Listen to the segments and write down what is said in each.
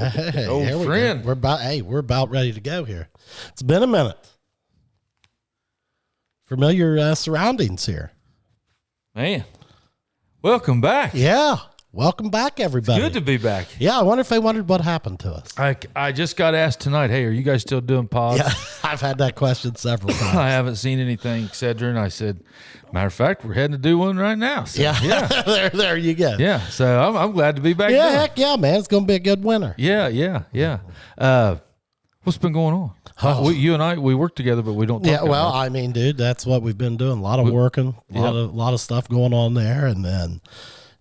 Hey, Old friend. We're about ready to go here. It's been a minute. Familiar surroundings here. Man, welcome back. Yeah. Welcome back, everybody. Good to be back. Yeah, I wonder if they wondered what happened to us. I just got asked tonight, hey, are you guys still doing pods? Yeah, I've had that question several times. I haven't seen anything, et cetera. And I said, matter of fact, we're heading to do one right now. So, yeah. there you go. Yeah, so I'm glad to be back. Yeah, down. heck yeah, man. It's going to be a good winter. Yeah. What's been going on? You and I, we work together, but we don't talk Yeah, well, much. I mean, dude, that's what we've been doing. A lot of working, a lot of stuff going on there. And then,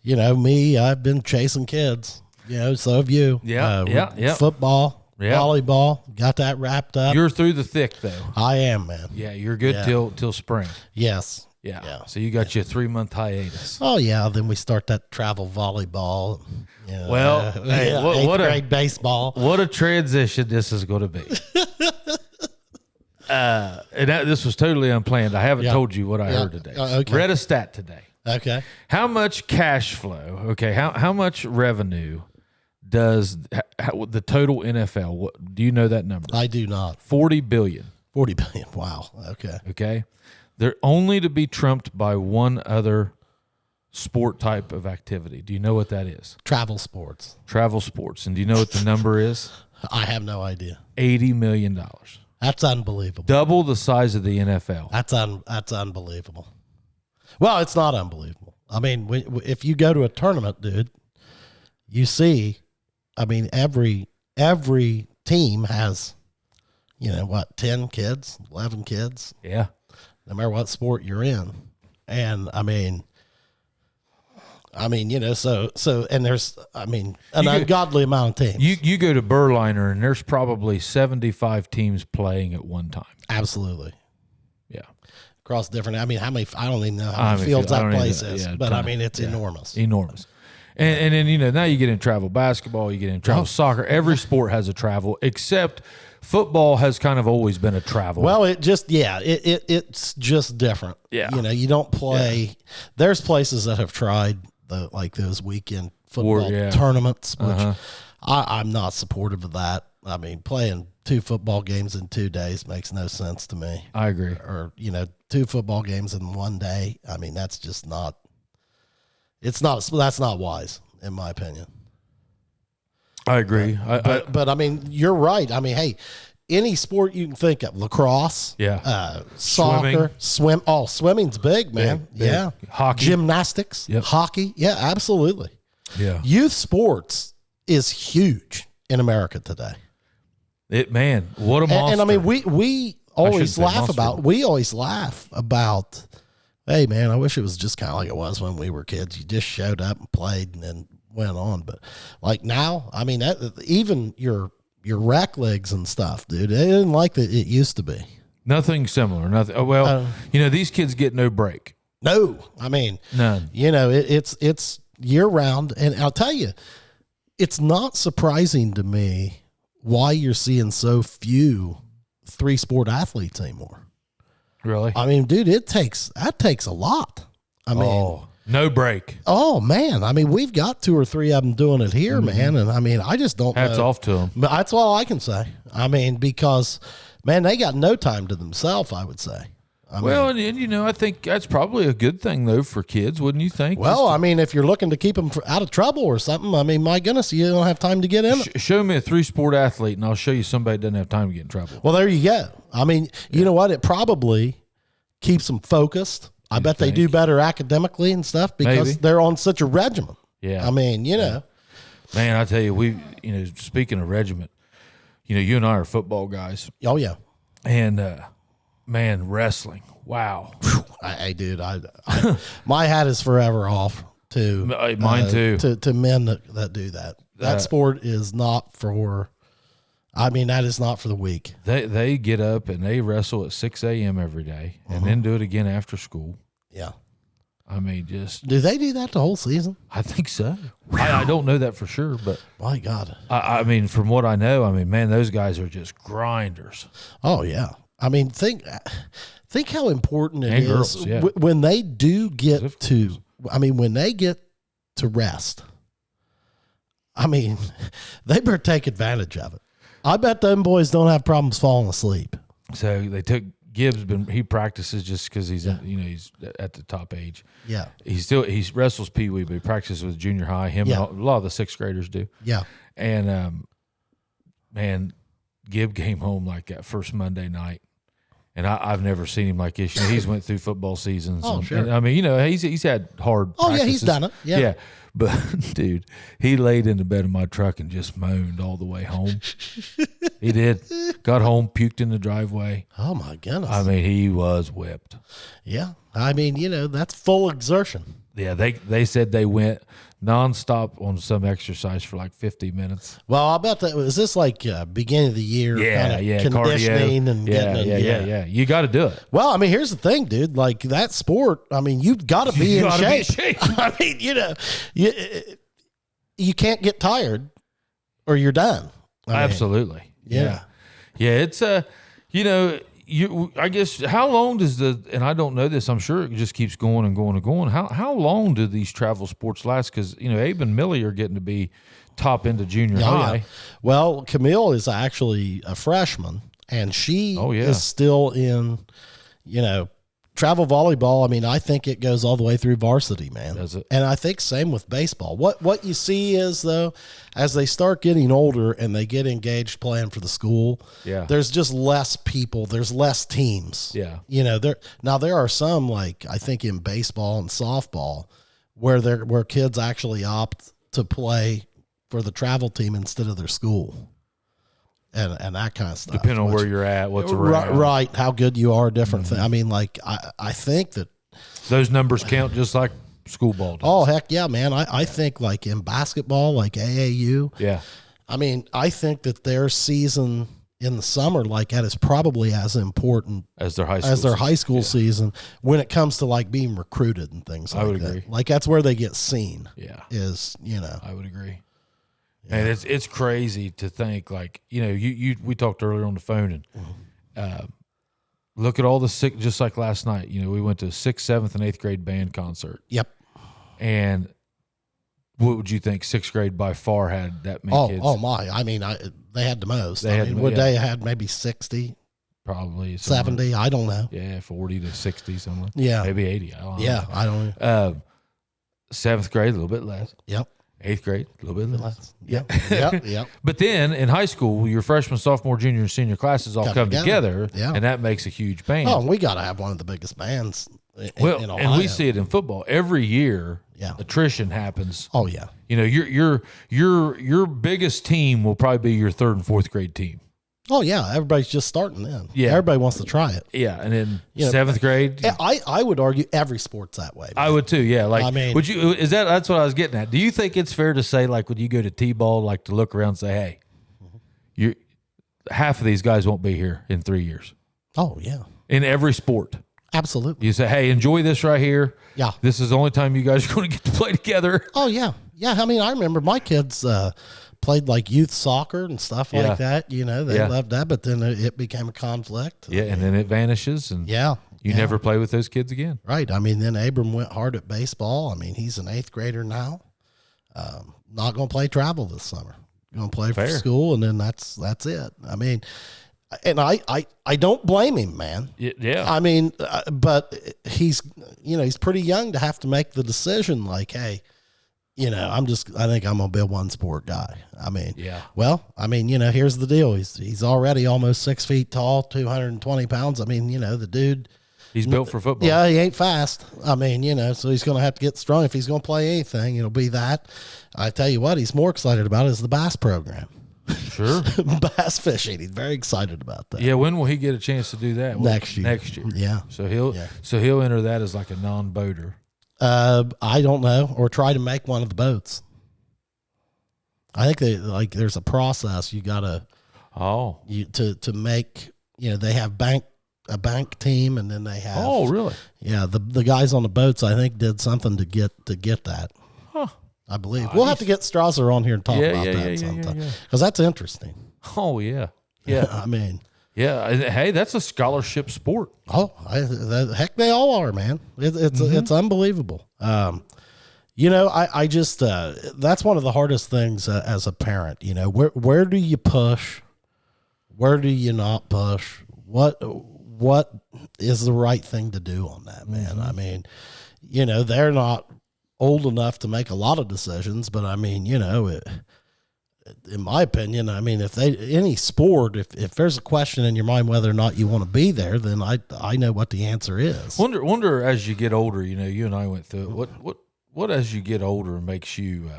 you know, me, I've been chasing kids. You know, so have you. Yeah. Football, volleyball, got that wrapped up. You're through the thick, though. I am, man. Yeah, you're good till spring. Yes. Yeah. So you got your 3-month hiatus. Oh, yeah. Then we start that travel volleyball. You know, Well, hey, what grade baseball. What a transition this is going to be. This was totally unplanned. I haven't told you what I heard today. Okay. Read a stat today. Okay. How much cash flow? Okay. How much revenue does the total NFL? What do you know that number? I do not. 40 billion. 40 billion. Wow. Okay. Okay. They're only to be trumped by one other sport type of activity. Do you know what that is? Travel sports. Travel sports. And do you know what the number is? I have no idea. $80 million. That's unbelievable. Double the size of the NFL. That's unbelievable. Well, it's not unbelievable. I mean, if you go to a tournament, dude, you see, I mean, every team has, 10 kids, 11 kids. Yeah. No matter what sport you're in. And I mean, so and there's, an ungodly amount of teams. You go to Berliner and there's probably 75 teams playing at one time. Absolutely. Yeah. Across different, I don't even know how many fields that place is, but it's enormous. Enormous. And then, now you get in travel basketball, you get in travel soccer. Every sport has a travel, except football has kind of always been a travel. Well, it's just different. Yeah. You don't play. Yeah. There's places that have tried those weekend football tournaments, which I'm not supportive of that. I mean, playing 2 football games in 2 days makes no sense to me. I agree. Or 2 football games in one day. I mean, that's just not. That's not wise, in my opinion. I agree. But I mean, you're right. I mean, hey, any sport you can think of, lacrosse, soccer, swimming's big, man. Big. Yeah. Hockey. Gymnastics, hockey. Yeah, absolutely. Yeah. Youth sports is huge in America today. What a monster. And I mean, we always laugh about, hey, man, I wish it was just kind of like it was when we were kids. You just showed up and played and then went on. But like now, I mean, even your rack legs and stuff, dude, it isn't like that it used to be. Nothing similar. Nothing. Oh, well, these kids get no break. No, I mean, none. It's year round. And I'll tell you, it's not surprising to me why you're seeing so few 3-sport athletes anymore. Really? I mean, dude, that takes a lot. I mean, no break. Oh man, I mean, we've got 2 or 3 of them doing it here, man, and I mean, I just don't. Hats know. off to them. But that's all I can say. I mean, because man, they got no time to themselves. I would say. I think that's probably a good thing though for kids, wouldn't you think? Well, I mean, if you're looking to keep them out of trouble or something, I mean, my goodness, you don't have time to get in it. Show me a 3-sport athlete, and I'll show you somebody that doesn't have time to get in trouble. Well, there you go. I mean, you know what? It probably keeps them focused. I bet they do better academically and stuff because they're on such a regimen. Yeah. I mean, Man, I tell you, speaking of regiment, you and I are football guys. Oh, yeah. And, man, wrestling. Wow. Hey, dude, my hat is forever off to mine too. To men that do that. That sport is not for. I mean, that is not for the weak. They get up and they wrestle at 6 a.m. every day and then do it again after school. Yeah. I mean, do they do that the whole season? I think so. I don't know that for sure, but my God. I mean, from what I know, man, those guys are just grinders. Oh yeah. I mean, think how important it is girls, when they do get to. I mean, when they get to rest. I mean, they better take advantage of it. I bet them boys don't have problems falling asleep. So they took Gibbs, he practices just because he's he's at the top age. Yeah. He wrestles Pee Wee, but he practices with junior high. Him and a lot of the sixth graders do. Yeah. And man, Gibb came home like that first Monday night. And I've never seen him like this. He's went through football seasons. Oh, sure. And, I mean, he's had hard practices. Yeah, he's done it. Yeah. But, dude, he laid in the bed of my truck and just moaned all the way home. He did. Got home, puked in the driveway. Oh, my goodness. I mean, he was whipped. Yeah. I mean, that's full exertion. Yeah, they said they went nonstop on some exercise for like 50 minutes. Well, I bet that was this like beginning of the year kind of conditioning cardio. and getting Yeah. You got to do it. Well, I mean, here's the thing, dude. Like that sport, I mean, you've got to be in shape. I mean, you can't get tired or you're done. Absolutely. Yeah. It's I guess how long does and I don't know this, I'm sure it just keeps going and going and going. How long do these travel sports last? Because, Abe and Millie are getting to be top into junior high. Yeah. Well, Camille is actually a freshman, and she is still in, travel volleyball. I mean, I think it goes all the way through varsity, man. Does it? And I think same with baseball. What you see is, though, as they start getting older and they get engaged playing for the school, there's just less people. There's less teams. Yeah. There are some, like I think in baseball and softball, where kids actually opt to play for the travel team instead of their school. And that kind of stuff. Depending on where you're at, what's around. Right, how good you are, different things. I mean, like, I think that those numbers count just like school ball does. Oh, heck yeah, man. I think, like, in basketball, like AAU. Yeah. I mean, I think that their season in the summer, like that, is probably as important as their high school season when it comes to, like, being recruited and things like that. I would agree. Like, that's where they get seen. Yeah. I would agree. And it's crazy to think, like, we talked earlier on the phone, and look at all the just like last night, we went to a 6th, 7th, and 8th grade band concert. Yep. And what would you think 6th grade by far had that many kids? Oh, my. I mean, they had the most. They had maybe 60? Probably. 70? I don't know. Yeah, 40 to 60, something. Yeah. Maybe 80. I don't know. Yeah, I don't know. 7th grade, a little bit less. Yep. 8th grade, a little bit less. Yep. But then in high school, your freshman, sophomore, junior, and senior classes all come together, and that makes a huge band. Oh, and we got to have one of the biggest bands in Ohio. And we see it in football every year. Yeah. Attrition happens. Oh yeah. Your biggest team will probably be your 3rd and 4th grade team. Oh yeah, everybody's just starting then. Yeah, everybody wants to try it. Yeah, and then 7th grade. I would argue every sport's that way. Man. I would too. Yeah, like I mean, that's what I was getting at. Do you think it's fair to say, like, when you go to T-ball, like, to look around and say, hey, half of these guys won't be here in 3 years? Oh yeah, in every sport. Absolutely. You say, hey, enjoy this right here. Yeah, this is the only time you guys are going to get to play together. Oh yeah, yeah. I mean, I remember my kids. Played like youth soccer and stuff like that. They loved that, but then it became a conflict. Yeah, and then it vanishes, and you never play with those kids again. Right. I mean, then Abram went hard at baseball. I mean, he's an 8th grader now. Not going to play travel this summer. Going to play for school, and then that's it. I mean, and I don't blame him, man. Yeah. I mean, but he's pretty young to have to make the decision. Like, hey. I think I'm going to be a one sport guy. I mean, here's the deal. He's already almost 6 feet tall, 220 pounds. I mean, the dude. He's built for football. Yeah, he ain't fast. I mean, so he's going to have to get strong. If he's going to play anything, it'll be that. I tell you what, he's more excited about is the bass program. Sure. Bass fishing. He's very excited about that. Yeah, when will he get a chance to do that? Next year. Yeah. So he'll enter that as like a non-boater. I don't know, or try to make one of the boats. I think there's a process you gotta to make. They have a bank team, and then they have. Oh, really? Yeah, the guys on the boats, I think, did something to get that. Huh. I believe we'll have to get Strasser on here and talk about that sometime because that's interesting. Oh yeah, yeah. I mean. Yeah, hey, that's a scholarship sport. Oh, heck, they all are, man. It's unbelievable. You know, I just that's one of the hardest things as a parent. You know, where do you push? Where do you not push? What is the right thing to do on that, man? Mm-hmm. I mean, you know, they're not old enough to make a lot of decisions, but I mean, you know, in my opinion, I mean, if any sport, if there's a question in your mind whether or not you want to be there, then I know what the answer is. Wonder as you get older, you know, you and I went through it. What as you get older makes you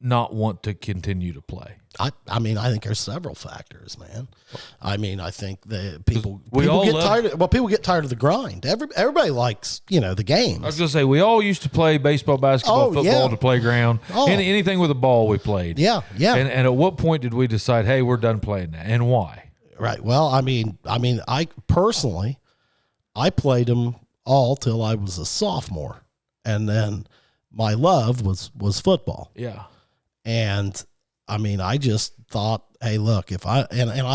not want to continue to play? I mean, I think there's several factors, man. I mean, I think that people get tired of the grind. Everybody likes, you know, the games. I was gonna say we all used to play baseball, basketball, football, the playground. Anything with a ball we played. Yeah. And at what point did we decide, hey, we're done playing that, and why? Right. Well, I mean, I personally, I played them all till I was a sophomore, and then my love was football. Yeah. And I mean, I just thought, hey, look, if I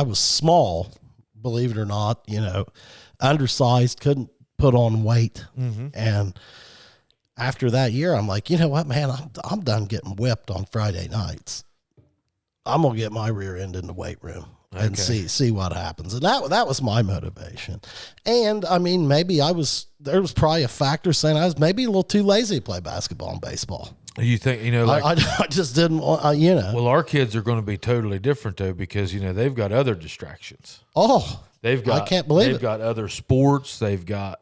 was small, believe it or not, you know, undersized, couldn't put on weight. Mm-hmm. And after that year, I'm like, you know what, man, I'm done getting whipped on Friday nights. I'm gonna get my rear end in the weight room and see what happens. And that was my motivation. And I mean, maybe there was probably a factor saying I was maybe a little too lazy to play basketball and baseball. You think, you know, like I just didn't want, you know. Well, our kids are going to be totally different though, because, you know, they've got other distractions. Oh, I can't believe they've got other sports. They've got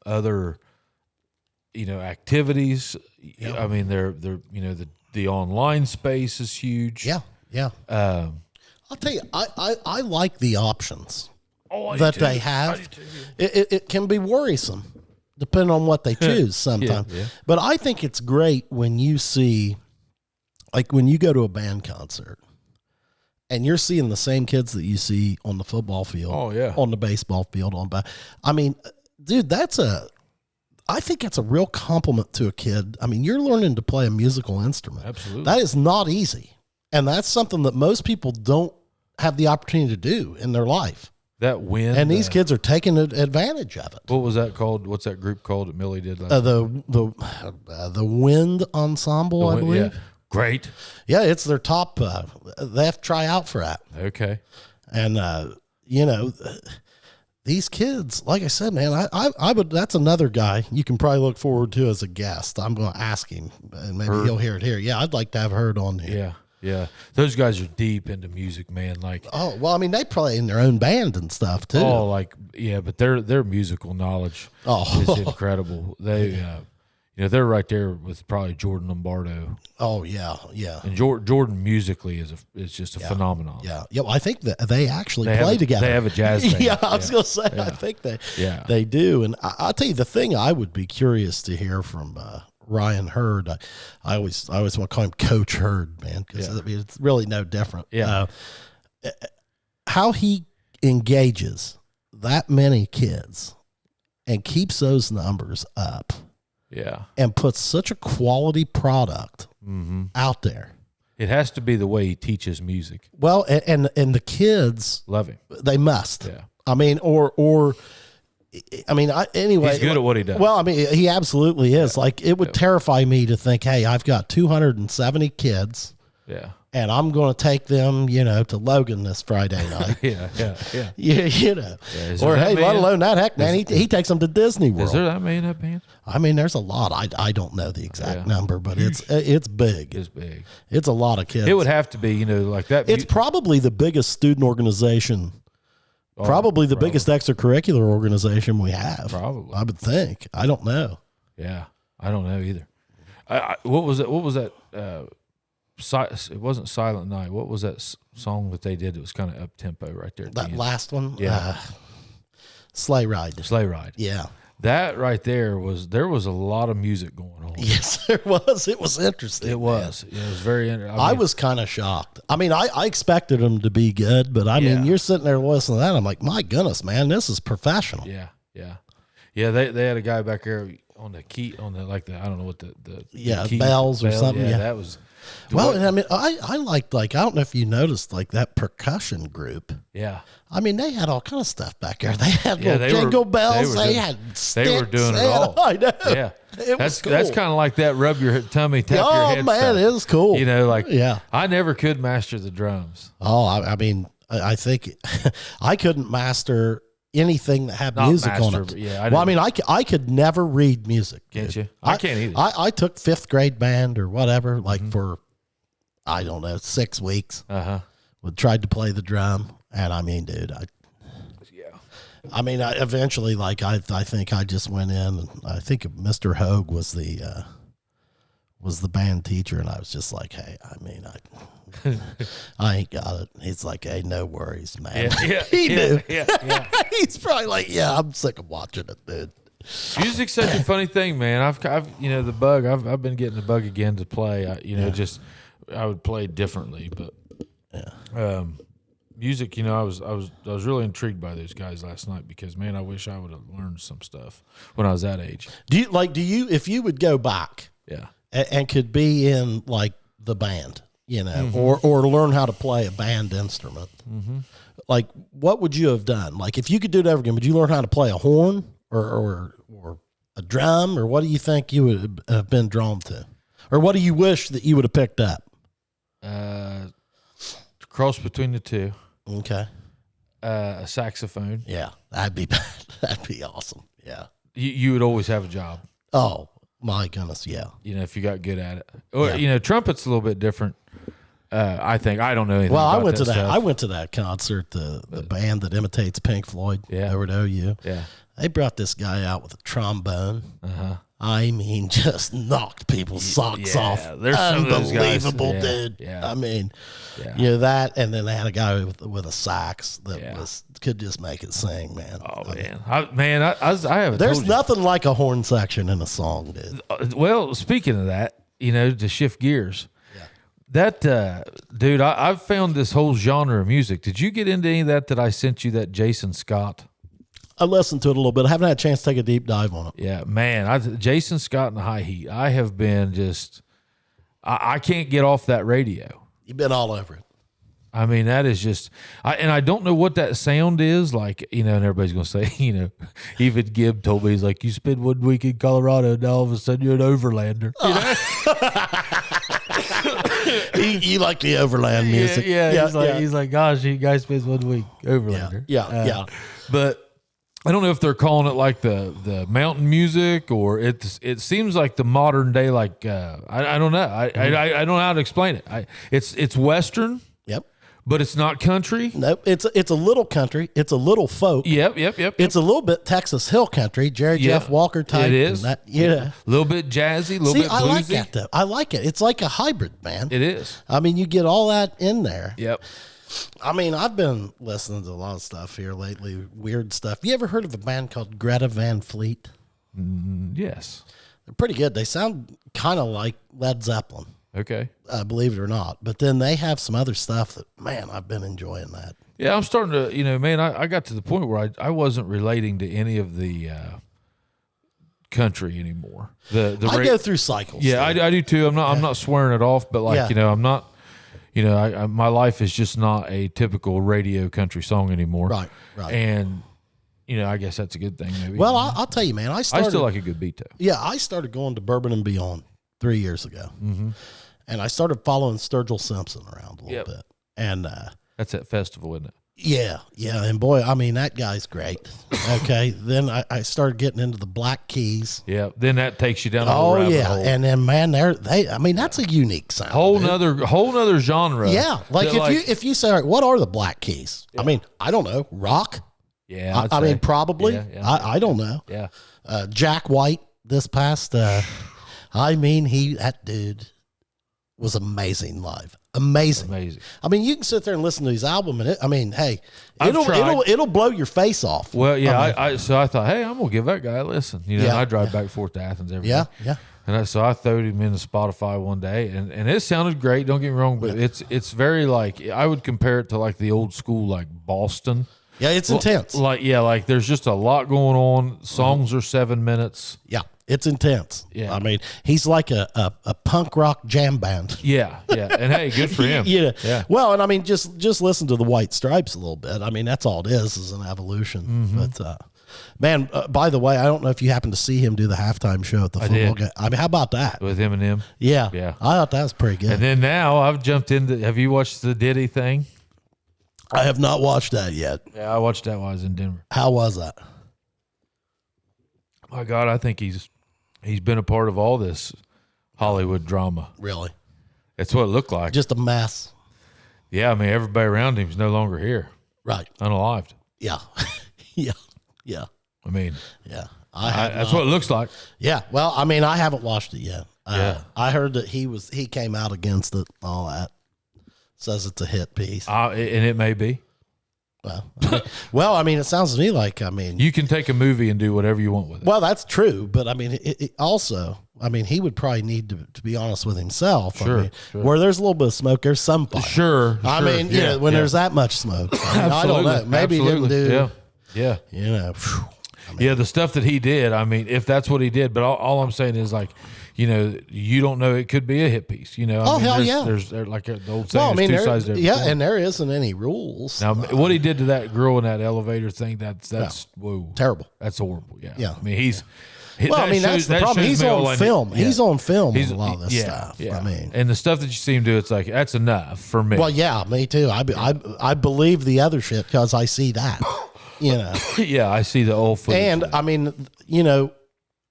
other, you know, activities. Yeah. I mean, they're you know, the online space is huge. Yeah. I'll tell you, I like the options that they have. It can be worrisome, depending on what they choose sometimes. Yeah. But I think it's great when you see, like when you go to a band concert and you're seeing the same kids that you see on the football field, on the baseball field, I mean, dude, I think it's a real compliment to a kid. I mean, you're learning to play a musical instrument. Absolutely. That is not easy. And that's something that most people don't have the opportunity to do in their life. That wind, and these kids are taking advantage of it. What was that called? What's that group called that Millie did? The Wind Ensemble, I believe. Yeah. Great. Yeah, it's their top. They have to try out for that. Okay. And you know, these kids, like I said, man, I would. That's another guy you can probably look forward to as a guest. I'm going to ask him, and maybe he'll hear it here. Yeah, I'd like to have Herd on here. Yeah. Yeah, those guys are deep into music, man. Like, oh well, I mean, they play in their own band and stuff too. Oh, like but their musical knowledge is incredible. They, you know, they're right there with probably Jordan Lombardo. Oh yeah. And Jordan musically is just a phenomenon. Yeah. Well, I think that they actually play together. They have a jazz band. Yeah, I was gonna say, I think they do. And I'll tell you the thing I would be curious to hear from Ryan Hurd. I always want to call him Coach Hurd, man, because I mean, it's really no different. Yeah. How he engages that many kids and keeps those numbers up. Yeah. And puts such a quality product out there. It has to be the way he teaches music. Well, and the kids love him. They must. Yeah. I mean, anyway. He's good at what he does. Well, I mean, he absolutely is. Yeah. Like, it would terrify me to think, hey, I've got 270 kids. Yeah. And I'm going to take them, you know, to Logan this Friday night. Yeah. You know. Yeah, or, hey, let alone that, heck, man, he takes them to Disney World. Is there that many in that band? I mean, there's a lot. I don't know the exact number, but it's big. It's big. It's a lot of kids. It would have to be, you know, like that. It's probably the biggest student organization. Probably the biggest extracurricular organization we have. Probably. I would think. I don't know. Yeah. I don't know either. What was that? It wasn't Silent Night. What was that song that they did that was kind of up tempo right there? That last one? Yeah. Sleigh Ride. Sleigh Ride. Yeah. That right there there was a lot of music going on. Yes, there was. It was interesting. It was. It was very interesting. I was kind of shocked. I mean, I expected them to be good, but I mean, you're sitting there listening to that. I'm like, my goodness, man, this is professional. Yeah. They had a guy back there on the key, I don't know what the bells or something. Yeah, Well, and I mean, I liked, like, I don't know if you noticed, like, that percussion group. Yeah. I mean, they had all kind of stuff back there. They had Yeah, little jingle bells. They doing, had sticks. They were doing it all. I know. Yeah. That's cool. That's kind of like that rub your tummy, tap your head man, stuff. it was cool. You know, like, yeah. I never could master the drums. Oh, I mean, I think I couldn't master anything that had music on it. Yeah, I mean, I could never read music. Can't dude. you? I can't either. I took 5th grade band or whatever, like for, I don't know, 6 weeks. We tried to play the drum, and I mean, dude, I mean, eventually, like, I think I just went in, and I think Mr. Hogue was the band teacher, and I was just like, hey, I mean, I ain't got it. He's like, hey, no worries, man. Yeah, he knew. Yeah. He's probably like, yeah, I'm sick of watching it, dude. Music's such a funny thing, man. I've you know, the bug. I've been getting the bug again to play. I would play differently, but music. You know, I was really intrigued by those guys last night because, man, I wish I would have learned some stuff when I was that age. Do you if you would go back, and could be in like the band, you know, or learn how to play a band instrument, like what would you have done? Like if you could do it over again, would you learn how to play a horn or a drum, or what do you think you would have been drawn to, or what do you wish that you would have picked up? Cross between the two. Okay. A saxophone. Yeah, that'd be awesome. Yeah. You would always have a job. Oh my goodness, yeah. You know, if you got good at it. Or you know, trumpet's a little bit different. I think I don't know anything. Well, about I went to that. I went to that concert. The band that imitates Pink Floyd. Over at OU. Yeah. They brought this guy out with a trombone. I mean, just knocked people's socks off. There's some of those guys. Unbelievable, dude. Yeah. I mean, you know that, and then they had a guy with a sax that could just make it sing, man. Oh man, I have. There's nothing like a horn section in a song, dude. Well, speaking of that, you know, to shift gears, that dude, I've found this whole genre of music. Did you get into any of that I sent you? That Jason Scott. I listened to it a little bit. I haven't had a chance to take a deep dive on it. Yeah, man. Jason Scott and the High Heat. I have been just, I can't get off that radio. You've been all over it. I mean, that is just, and I don't know what that sound is. Like, you know, and everybody's going to say, you know, even Gibb told me, he's like, you spend 1 week in Colorado, and now all of a sudden you're an overlander. You know? you like the overland music. He's like, gosh, you guys spend 1 week overlander. Yeah. But I don't know if they're calling it like the mountain music, or it seems like the modern day, like I don't know. I don't know how to explain it. It's Western. Yep. But it's not country. Nope. It's a little country. It's a little folk. Yep. It's a little bit Texas Hill country, Jeff Walker type. It is. A little bit jazzy, a little bit bluesy. I like that though. I like it. It's like a hybrid, man. It is. I mean, you get all that in there. Yep. I mean, I've been listening to a lot of stuff here lately, weird stuff. You ever heard of a band called Greta Van Fleet? Yes. They're pretty good. They sound kind of like Led Zeppelin. Okay. Believe it or not. But then they have some other stuff that, man, I've been enjoying that. Yeah, I'm starting to, you know, man, I got to the point where I wasn't relating to any of the country anymore. I go through cycles. Yeah, I do too. I'm not swearing it off, but like, you know, I'm not. You know, my life is just not a typical radio country song anymore. Right. And, you know, I guess that's a good thing maybe. Well, I'll tell you, man, I still like a good beat, though. Yeah, I started going to Bourbon and Beyond 3 years ago. And I started following Sturgill Simpson around a little bit. And that's that festival, isn't it? Yeah. And boy, I mean, that guy's great. Okay. Then I started getting into the Black Keys. Yeah. Then that takes you down a whole rabbit hole. And then, man, I mean, that's a unique sound. Whole nother genre. Yeah. Like if you say, all right, what are the Black Keys? Yeah. I mean, I don't know. Rock? Yeah. I mean, probably. Yeah. I don't know. Yeah. Jack White this past, I mean, that dude was amazing live. Amazing. I mean, you can sit there and listen to his album, and it'll blow your face off. Well, yeah. So I thought, hey, I'm gonna give that guy a listen. You know, I drive back and forth to Athens every day. Yeah. And so I throwed him into Spotify one day, and it sounded great. Don't get me wrong, but it's very like, I would compare it to like the old school, like Boston. Yeah, it's intense. Like there's just a lot going on. Songs are 7 minutes. Yeah. It's intense. Yeah. I mean, he's like a punk rock jam band. Yeah. And hey, good for him. Yeah. Well, and I mean, just listen to the White Stripes a little bit. I mean, that's all it is an evolution. Mm-hmm. But man, by the way, I don't know if you happened to see him do the halftime show at the football game. I mean, how about that? With Eminem. Yeah. Yeah. I thought that was pretty good. And then now I've jumped into. Have you watched the Diddy thing? I have not watched that yet. Yeah, I watched that while I was in Denver. How was that? My God, I think he's been a part of all this Hollywood drama. Really? That's what it looked like. Just a mess. Yeah, I mean, everybody around him is no longer here. Right. Unalived. Yeah. Yeah. I mean, Yeah. that's what it looks like. Yeah. Well, I mean, I haven't watched it yet. Yeah. I heard that he came out against it, all that. Says it's a hit piece. And it may be. Well, I mean, it sounds to me like, I mean, You can take a movie and do whatever you want with it. well, that's true, but I mean, it also, I mean, he would probably need to be honest with himself. Sure, I mean, sure. where there's a little bit of smoke, there's some fire. Sure. I mean, you know, when there's that much smoke, I mean, I don't know. Maybe he didn't do, Yeah. you know, Yeah, the stuff that he did, I mean, if that's what he did, but all I'm saying is like, you know, you don't know, it could be a hit piece, you know. I mean, hell yeah. There's like the old saying, well, I mean, there's two sides to every coin. and there isn't any rules. Now, what he did to that girl in that elevator thing, that's whoa. Terrible. That's horrible, yeah. Yeah. I mean, Well, I mean, that's the problem. He's on film. He's on film with a lot of this stuff. Yeah. I mean, and the stuff that you see him do, it's like, that's enough for me. well, yeah, me too. I believe the other shit because I see that, you know. Yeah, I see the old footage. And I mean, you know,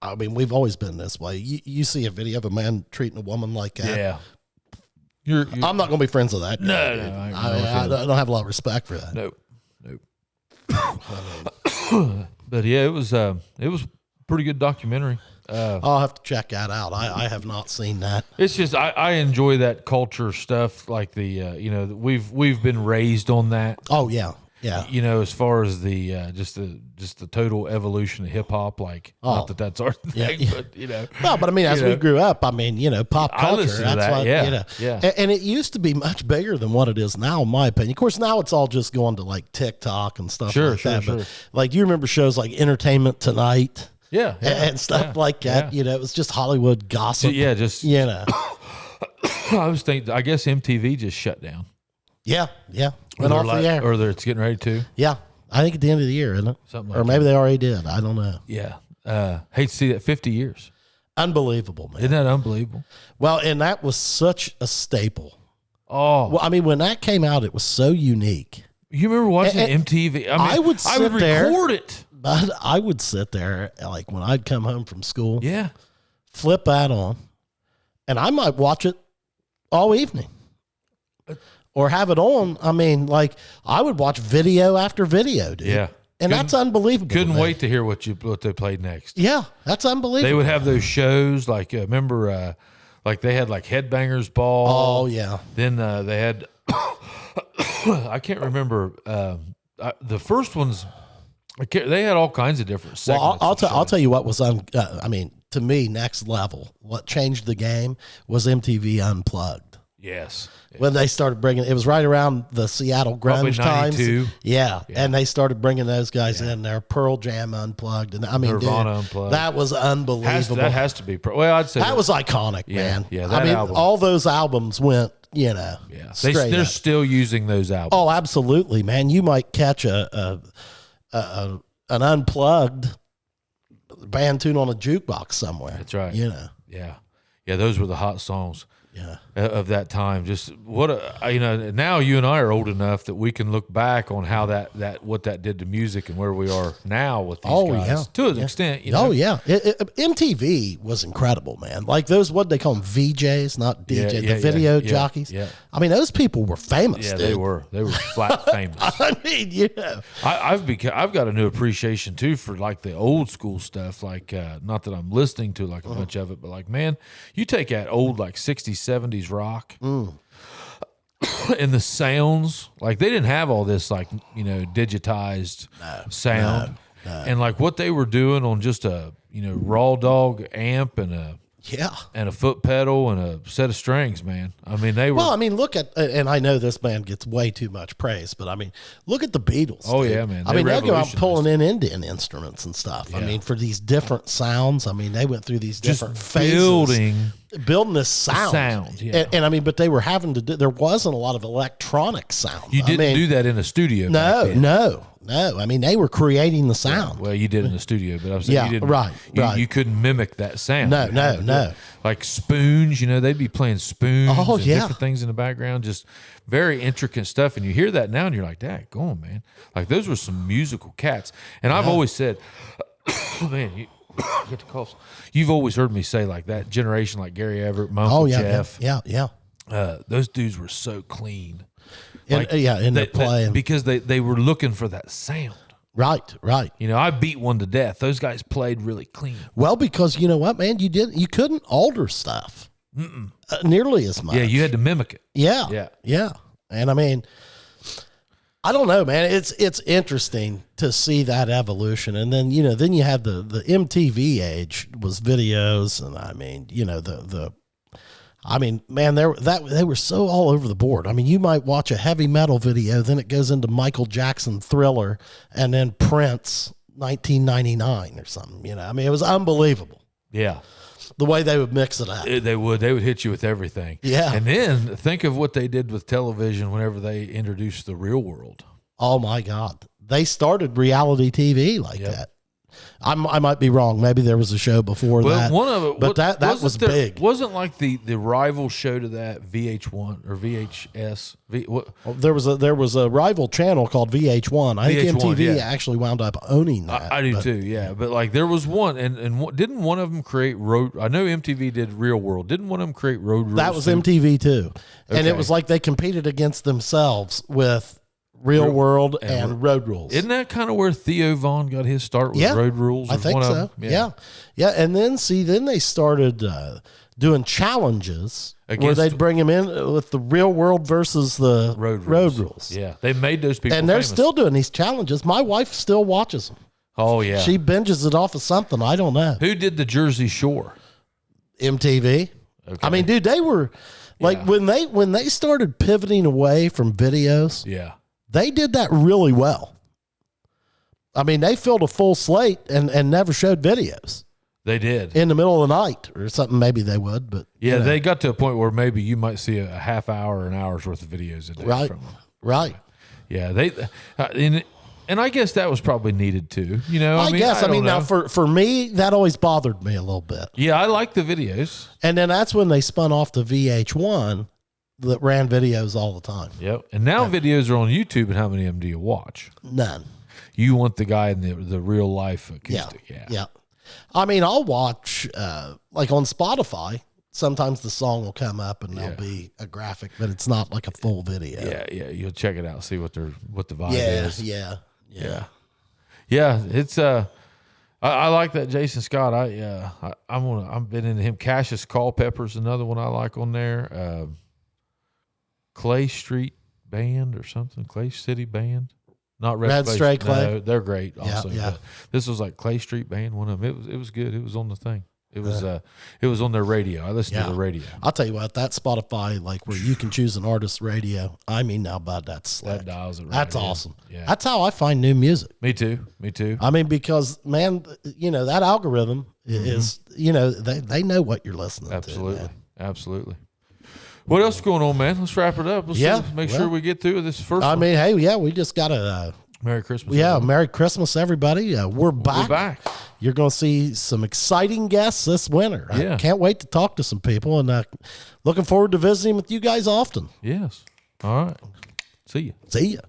I mean, we've always been this way. You see a video of a man treating a woman like that. Yeah. You're I'm not going to be friends with that. No, I don't have a lot of respect for that. Nope. But yeah, it was a pretty good documentary. I'll have to check that out. I have not seen that. It's just I enjoy that culture stuff, like the you know, we've been raised on that. Oh yeah, yeah. You know, as far as the just the total evolution of hip hop, like not that that's our thing, but you know. Well, but I mean, as we grew up, I mean, you know, pop I culture. listen to That's that, what, yeah, you know. yeah. And it used to be much bigger than what it is now, in my opinion. Of course, now it's all just going to like TikTok and stuff like that. But like, you remember shows like Entertainment Tonight? Yeah, and stuff like that. You know, it was just Hollywood gossip. Yeah, just you know. I was thinking. I guess MTV just shut down. Yeah, went off the air, or it's getting ready to. Yeah, I think at the end of the year, isn't it? Something like or maybe they already did. I don't know. Yeah, hate to see that. 50 years. Unbelievable, man. Isn't that unbelievable? Well, and that was such a staple. Oh, well, I mean, when that came out, it was so unique. You remember watching MTV? I mean, I would record it. But I would sit there, like when I'd come home from school, flip that on, and I might watch it all evening or have it on. I mean, like I would watch video after video, dude. Yeah. And that's unbelievable. Couldn't wait to hear what they played next. Yeah, that's unbelievable. They would have those shows like, remember, like they had like Headbangers Ball. Oh, yeah. Then they had, I can't remember, the first ones. They had all kinds of different segments. Well, I'll tell you what was I mean, to me, next level. What changed the game was MTV Unplugged. Yes. When they started bringing, it was right around the Seattle grunge times. Yeah, and they started bringing those guys in there. Pearl Jam Unplugged, and I mean, Nirvana Unplugged. That was unbelievable. That has to be. Well, I'd say that was iconic, man. Yeah, I mean, album. all those albums went, you know, they're still using those albums. Oh, absolutely, man. You might catch an unplugged band tune on a jukebox somewhere. That's right. You know. Yeah. Those were the hot songs. Yeah. Of that time. Just you know, now you and I are old enough that we can look back on how what that did to music and where we are now with these guys. Yeah. To an extent, you know. Oh yeah. MTV was incredible, man. Like those, what they call them, VJs, not DJ, the video jockeys. Yeah. I mean, those people were famous. Yeah, dude. they were flat famous. I mean, you know, I've got a new appreciation too for like the old school stuff. Like, not that I'm listening to like a bunch of it, but like, man, you take that old like 60s, 70s rock and the sounds, like they didn't have all this like, you know, digitized sound. And like what they were doing on just a, you know, raw dog amp and a Yeah. and a foot pedal and a set of strings, man. I mean, they were. Well, I mean, look at, and I know this band gets way too much praise, but I mean, look at the Beatles. Oh, dude. yeah, man. I mean, they go out revolutionized pulling in Indian instruments and stuff. I mean, for these different sounds. I mean, they went through these different phases. Building this sound. Yeah. And I mean, but they were having to do, there wasn't a lot of electronic sound. You didn't do that in a studio. No. I mean, they were creating the sound. Well, you did in the studio, but I'm saying you didn't. Right. You couldn't mimic that sound. No. Like spoons, they'd be playing spoons and yeah. different things in the background, just very intricate stuff. And you hear that now and you're like, dang, go on, man. Like those were some musical cats. And I've always said, man, you get the coughs. You've always heard me say like that generation, like Gary Everett, my Uncle Jeff. Yeah. Those dudes were so clean. In their playing. Because they were looking for that sound. Right. I beat one to death. Those guys played really clean. Well, because you know what, man, you couldn't alter stuff nearly as much. Yeah, you had to mimic it. Yeah. And I mean, I don't know, man. It's interesting to see that evolution, and then then you have the MTV age was videos, and I mean, I mean, man, they were so all over the board. I mean, you might watch a heavy metal video, then it goes into Michael Jackson Thriller, and then Prince 1999 or something. I mean, it was unbelievable. Yeah, the way they would mix it up. They would hit you with everything. Yeah, and then think of what they did with television whenever they introduced the Real World. Oh my God, they started reality TV like that. I might be wrong. Maybe there was a show before that. One of it, but that was big. Wasn't like the rival show to that VH1 or VHS. There was a rival channel called VH1. I think MTV actually wound up owning that. I do too. Yeah, but like there was one, and didn't one of them create Road? I know MTV did Real World. Didn't one of them create Road Rules? That was MTV too, and it was like they competed against themselves with Real World and Road Rules. Isn't that kind of where Theo Vaughn got his start with Road Rules? I think so. Yeah. And then they started doing challenges where they'd bring him in with the Real World versus the Road Rules. Yeah, they made those people and they're famous. still doing these challenges. My wife still watches them. Oh yeah, she binges it off of something. I don't know who did the Jersey Shore. MTV. Okay. I mean, dude, they were like when they started pivoting away from videos. Yeah. They did that really well. I mean, they filled a full slate and never showed videos. They did. In the middle of the night or something, maybe they would. But they got to a point where maybe you might see a half hour or an hour's worth of videos a day from them. Right. Yeah, and I guess that was probably needed too. I mean, now for me, that always bothered me a little bit. Yeah, I like the videos. And then that's when they spun off to VH1. That ran videos all the time. Yep. And now videos are on YouTube, and how many of them do you watch? None. You want the guy in the real life acoustic. Yeah. I mean, I'll watch, like on Spotify, sometimes the song will come up and there'll be a graphic, but it's not like a full video. Yeah. You'll check it out, see what the vibe is. Yeah. It's I like that Jason Scott. I've been into him. Cassius Culpepper's another one I like on there. Clay Street Band or something. Clay City Band. Not Red Stray Clay. No, they're great also. Yeah. This was like Clay Street Band, one of them. It was good. It was on the thing. It was on their radio. I listened to the radio. I'll tell you what, that Spotify, like where you can choose an artist's radio. I mean, now, bud, that's slick. That dials it right. That's in. awesome. Yeah. That's how I find new music. Me too. I mean, because man, that algorithm is, they know what you're listening to. Absolutely. What else is going on, man? Let's wrap it up. Let's make sure we get through this first one. I mean, hey, we just got to Merry Christmas. Yeah, everyone. Merry Christmas, everybody. We're back. We're back. You're going to see some exciting guests this winter. Yeah. I can't wait to talk to some people, and looking forward to visiting with you guys often. Yes. All right. See you. See ya.